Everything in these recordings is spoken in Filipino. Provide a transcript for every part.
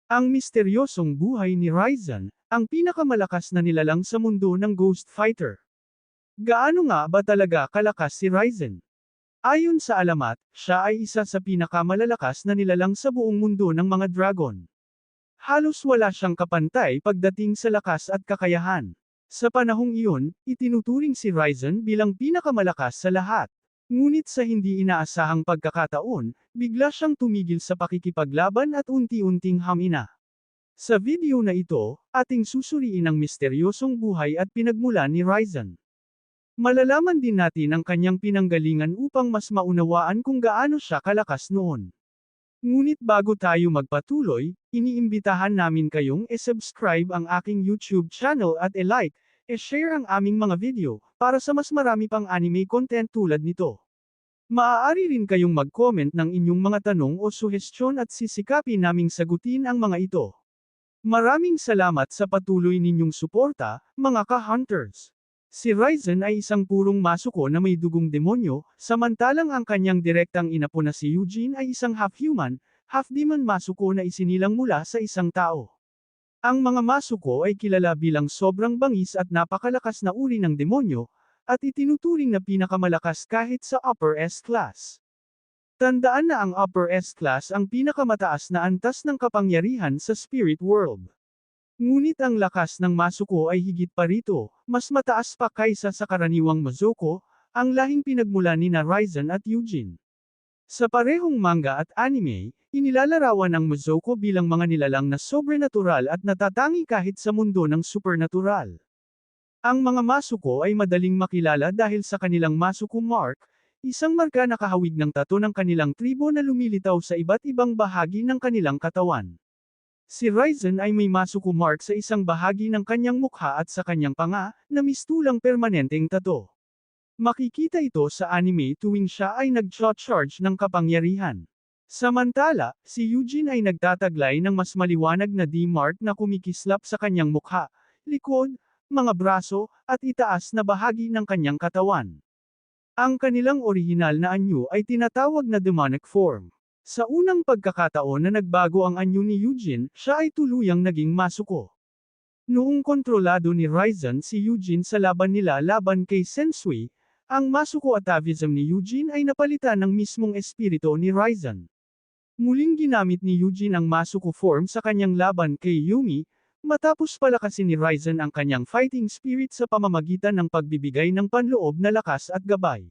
Ang misteryosong buhay ni Ryzen, ang pinakamalakas na nilalang sa mundo ng Ghost Fighter. Gaano nga ba talaga kalakas si Ryzen? Ayon sa alamat, siya ay isa sa pinakamalalakas na nilalang sa buong mundo ng mga dragon. Halos wala siyang kapantay pagdating sa lakas at kakayahan. Sa panahong iyon, itinuturing si Ryzen bilang pinakamalakas sa lahat. Ngunit sa hindi inaasahang pagkakataon, bigla siyang tumigil sa pakikipaglaban at unti-unting hamina. Sa video na ito, ating susuriin ang misteryosong buhay at pinagmulan ni Ryzen. Malalaman din natin ang kanyang pinanggalingan upang mas maunawaan kung gaano siya kalakas noon. Ngunit bago tayo magpatuloy, iniimbitahan namin kayong e-subscribe ang aking YouTube channel at e-like, e-share ang aming mga video, para sa mas marami pang anime content tulad nito. Maaari rin kayong mag-comment ng inyong mga tanong o suhestyon at sisikapin naming sagutin ang mga ito. Maraming salamat sa patuloy ninyong suporta, mga ka-hunters. Si Ryzen ay isang purong masuko na may dugong demonyo, samantalang ang kanyang direktang inapo na si Eugene ay isang half-human, half-demon masuko na isinilang mula sa isang tao. Ang mga masuko ay kilala bilang sobrang bangis at napakalakas na uri ng demonyo, at itinuturing na pinakamalakas kahit sa Upper S-Class. Tandaan na ang Upper S-Class ang pinakamataas na antas ng kapangyarihan sa Spirit World. Ngunit ang lakas ng masuko ay higit pa rito, mas mataas pa kaysa sa karaniwang Mazoko, ang lahing pinagmulan ni Ryzen at Eugene. Sa parehong manga at anime, inilalarawan ang Mazoko bilang mga nilalang na sobrenatural at natatangi kahit sa mundo ng supernatural. Ang mga masuko ay madaling makilala dahil sa kanilang Masuko Mark, isang marka na kahawig ng tato ng kanilang tribo na lumilitaw sa iba't ibang bahagi ng kanilang katawan. Si Ryzen ay may Masuko Mark sa isang bahagi ng kanyang mukha at sa kanyang panga, na mistulang permanenteng tato. Makikita ito sa anime tuwing siya ay nag-charge ng kapangyarihan. Samantala, si Eugene ay nagtataglay ng mas maliwanag na D-mark na kumikislap sa kanyang mukha, likod, mga braso, at itaas na bahagi ng kanyang katawan. Ang kanilang orihinal na anyo ay tinatawag na demonic form. Sa unang pagkakataon na nagbago ang anyo ni Eugene, siya ay tuluyang naging masuko. Noong kontrolado ni Ryzen si Eugene sa laban nila laban kay Sensui, ang masuko atavism ni Eugene ay napalitan ng mismong espiritu ni Ryzen. Muling ginamit ni Eugene ang masuko form sa kanyang laban kay Yumi, matapos palakasin ni Ryzen ang kanyang fighting spirit sa pamamagitan ng pagbibigay ng panloob na lakas at gabay.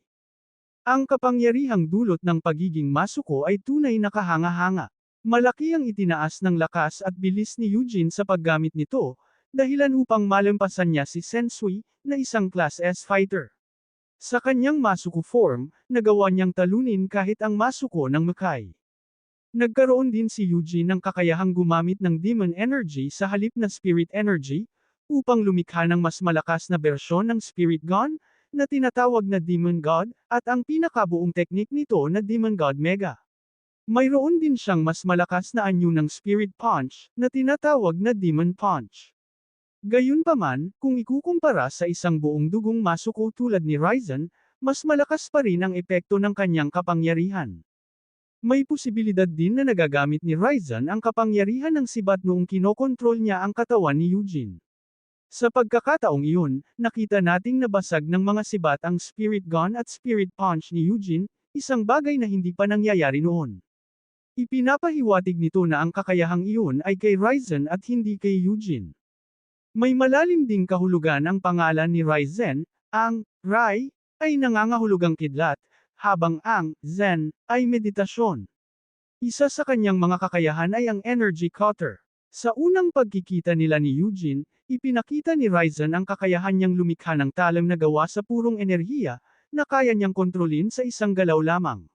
Ang kapangyarihang dulot ng pagiging masuko ay tunay na kahanga-hanga. Malaki ang itinaas ng lakas at bilis ni Eugene sa paggamit nito, dahilan upang malampasan niya si Sensui, na isang Class S fighter. Sa kanyang masuko form, nagawa niyang talunin kahit ang masuko ng Makai. Nagkaroon din si Eugene ng kakayahang gumamit ng demon energy sa halip na spirit energy, upang lumikha ng mas malakas na bersyon ng Spirit Gun, na tinatawag na Demon God, at ang pinakabuong teknik nito na Demon God Mega. Mayroon din siyang mas malakas na anyo ng Spirit Punch, na tinatawag na Demon Punch. Gayunpaman, kung ikukumpara sa isang buong dugong masuko tulad ni Ryzen, mas malakas pa rin ang epekto ng kanyang kapangyarihan. May posibilidad din na nagagamit ni Ryzen ang kapangyarihan ng sibat noong kinokontrol niya ang katawan ni Eugene. Sa pagkakataong iyon, nakita nating nabasag ng mga sibat ang Spirit Gun at Spirit Punch ni Eugene, isang bagay na hindi pa nangyayari noon. Ipinapahiwatig nito na ang kakayahang iyon ay kay Ryzen at hindi kay Eugene. May malalim ding kahulugan ang pangalan ni Ryzen, ang Rai ay nangangahulugang kidlat, habang ang Zen ay meditasyon. Isa sa kanyang mga kakayahan ay ang Energy Cutter. Sa unang pagkikita nila ni Eugene, ipinakita ni Ryzen ang kakayahan niyang lumikha ng talim na gawa sa purong enerhiya, na kaya niyang kontrolin sa isang galaw lamang.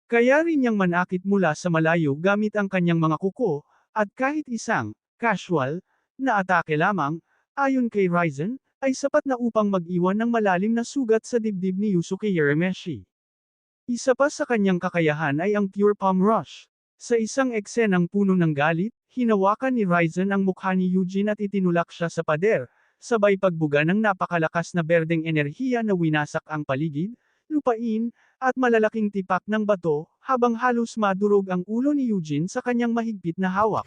Kaya rin niyang manakit mula sa malayo gamit ang kanyang mga kuko, at kahit isang casual na atake lamang, ayon kay Ryzen, ay sapat na upang mag-iwan ng malalim na sugat sa dibdib ni Yusuke Urameshi. Isa pa sa kanyang kakayahan ay ang Pure Palm Rush. Sa isang eksenang puno ng galit, hinawakan ni Ryzen ang mukha ni Eugene at itinulak siya sa pader, sabay pagbuga ng napakalakas na berdeng enerhiya na winasak ang paligid, lupain, at malalaking tipak ng bato, habang halos madurog ang ulo ni Eugene sa kanyang mahigpit na hawak.